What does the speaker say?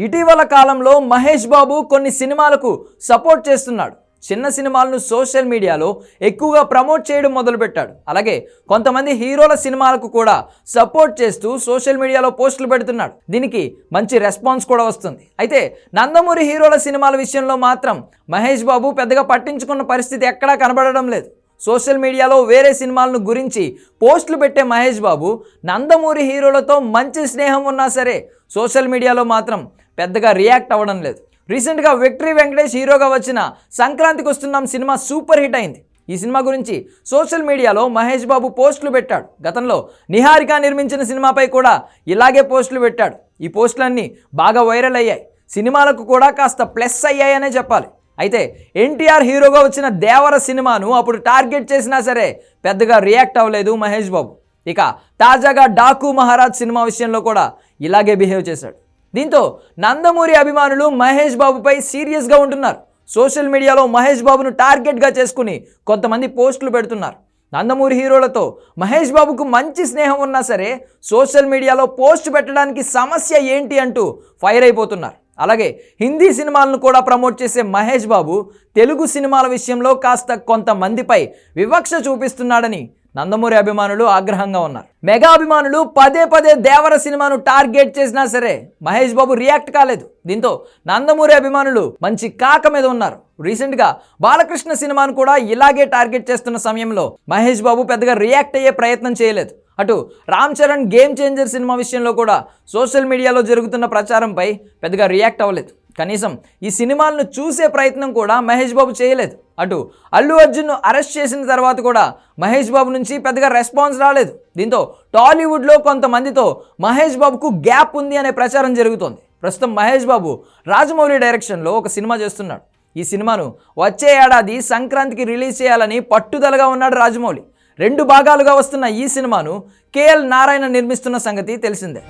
ఇటీవల కాలంలో మహేష్ బాబు కొన్ని సినిమాలకు సపోర్ట్ చేస్తున్నాడు. చిన్న సినిమాలను సోషల్ మీడియాలో ఎక్కువగా ప్రమోట్ చేయడం మొదలుపెట్టాడు. అలాగే కొంతమంది హీరోల సినిమాలకు కూడా సపోర్ట్ చేస్తూ సోషల్ మీడియాలో పోస్టులు పెడుతున్నాడు. దీనికి మంచి రెస్పాన్స్ కూడా వస్తుంది. అయితే నందమూరి హీరోల సినిమాల విషయంలో మాత్రం మహేష్ బాబు పెద్దగా పట్టించుకున్న పరిస్థితి ఎక్కడా కనబడడం లేదు. సోషల్ మీడియాలో వేరే సినిమాలను గురించి పోస్టులు పెట్టే మహేష్ బాబు నందమూరి హీరోలతో మంచి స్నేహం ఉన్నా సరే సోషల్ మీడియాలో మాత్రం పెద్దగా రియాక్ట్ అవ్వడం లేదు. రీసెంట్గా విక్టరీ వెంకటేష్ హీరోగా వచ్చిన సంక్రాంతికి వస్తున్నాం సినిమా సూపర్ హిట్ అయింది. ఈ సినిమా గురించి సోషల్ మీడియాలో మహేష్ బాబు పోస్టులు పెట్టాడు. గతంలో నిహారిక నిర్మించిన సినిమాపై కూడా ఇలాగే పోస్టులు పెట్టాడు. ఈ పోస్టులన్నీ బాగా వైరల్ అయ్యాయి. సినిమాలకు కూడా కాస్త ప్లస్ అయ్యాయనే చెప్పాలి. అయితే ఎన్టీఆర్ హీరోగా వచ్చిన దేవర సినిమాను అప్పుడు టార్గెట్ చేసినా సరే పెద్దగా రియాక్ట్ అవ్వలేదు మహేష్ బాబు. ఇక తాజాగా డాకు మహారాజ్ సినిమా విషయంలో కూడా ఇలాగే బిహేవ్ చేశాడు. దీంతో నందమూరి అభిమానులు మహేష్ బాబుపై సీరియస్గా ఉంటున్నారు. సోషల్ మీడియాలో మహేష్ బాబును టార్గెట్గా చేసుకుని కొంతమంది పోస్టులు పెడుతున్నారు. నందమూరి హీరోలతో మహేష్ బాబుకు మంచి స్నేహం ఉన్నా సరే సోషల్ మీడియాలో పోస్ట్ పెట్టడానికి సమస్య ఏంటి అంటూ ఫైర్ అయిపోతున్నారు. అలాగే హిందీ సినిమాలను కూడా ప్రమోట్ చేసే మహేష్ బాబు తెలుగు సినిమాల విషయంలో కాస్త కొంతమందిపై వివక్ష చూపిస్తున్నాడని నందమూరి అభిమానులు ఆగ్రహంగా ఉన్నారు. మెగా అభిమానులు పదే పదే దేవర సినిమాను టార్గెట్ చేసినా సరే మహేష్ బాబు రియాక్ట్ కాలేదు. దీంతో నందమూరి అభిమానులు మంచి కాక మీద ఉన్నారు. రీసెంట్గా బాలకృష్ణ సినిమాను కూడా ఇలాగే టార్గెట్ చేస్తున్న సమయంలో మహేష్ బాబు పెద్దగా రియాక్ట్ అయ్యే ప్రయత్నం చేయలేదు. అటు Ram Charan game changer cinema విషయంలో కూడా సోషల్ మీడియాలో జరుగుతున్న ప్రచారంపై పెద్దగా రియాక్ట్ అవ్వలేదు. కనీసం ఈ సినిమాలను చూసే ప్రయత్నం కూడా మహేష్ బాబు చేయలేదు. అటు అల్లు అర్జున్ను అరెస్ట్ చేసిన తర్వాత కూడా మహేష్ బాబు నుంచి పెద్దగా రెస్పాన్స్ రాలేదు. దీంతో టాలీవుడ్లో కొంతమందితో మహేష్ బాబుకు గ్యాప్ ఉంది అనే ప్రచారం జరుగుతోంది. ప్రస్తుతం మహేష్ బాబు రాజమౌళి డైరెక్షన్లో ఒక సినిమా చేస్తున్నాడు. ఈ సినిమాను వచ్చే ఏడాది సంక్రాంతికి రిలీజ్ చేయాలని పట్టుదలగా ఉన్నాడు రాజమౌళి. 2 భాగాలుగా వస్తున్న ఈ సినిమాను కేఎల్ నారాయణ నిర్మిస్తున్న సంగతి తెలిసిందే.